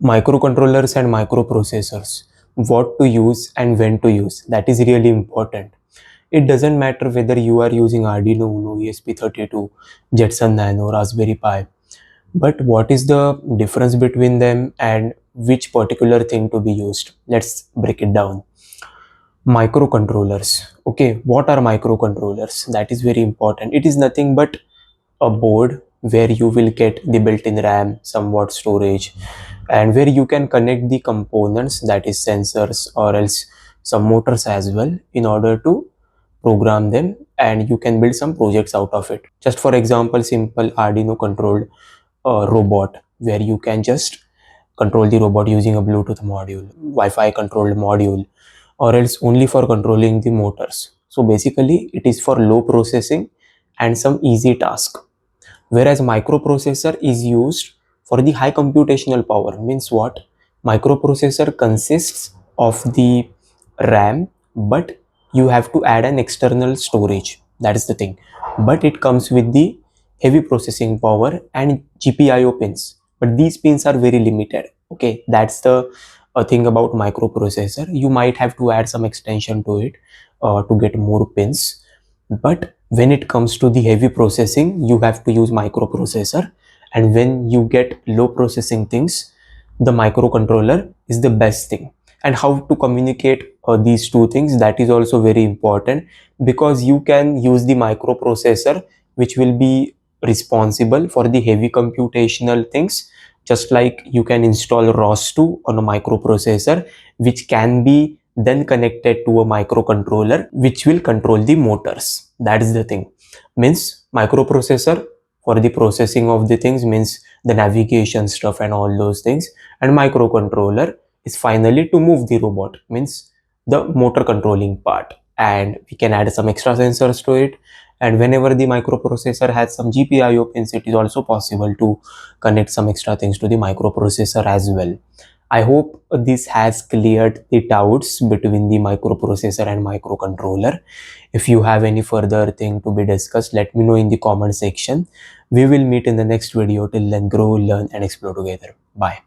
Microcontrollers and microprocessors, what to use and when to use, that is really important. It doesn't matter whether you are using Arduino Uno, ESP32, Jetson Nano, Raspberry Pi, but what is the difference between them and which particular thing to be used? Let's break it down. Microcontrollers. Okay, what are microcontrollers? That is very important. It is nothing but a board where you will get the built-in RAM, somewhat storage, and where you can connect the components, that is sensors or else some motors as well, in order to program them, and you can build some projects out of it. Just for example, simple Arduino controlled robot, where you can just control the robot using a Bluetooth module, Wi-Fi controlled module, or else only for controlling the motors. So basically it is for low processing and some easy task, whereas microprocessor is used for the high computational power. Means what? Microprocessor consists of the RAM, but you have to add an external storage. That is the thing. But it comes with the heavy processing power and GPIO pins, but these pins are very limited. Okay, that's the thing about microprocessor. You might have to add some extension to it to get more pins, but when it comes to the heavy processing, you have to use microprocessor, and when you get low processing things, the microcontroller is the best thing. And how to communicate these two things, that is also very important, because you can use the microprocessor which will be responsible for the heavy computational things, just like you can install ROS2 on a microprocessor, which can be then connected to a microcontroller which will control the motors. That is the thing. Means microprocessor for the processing of the things, means the navigation stuff and all those things, and microcontroller is finally to move the robot, means the motor controlling part, and we can add some extra sensors to it. And whenever the microprocessor has some GPIO pins, it is also possible to connect some extra things to the microprocessor as well. I hope this has cleared the doubts between the microprocessor and microcontroller. If you have any further thing to be discussed, let me know in the comment section. We will meet in the next video. Till then, grow, learn and explore together. Bye.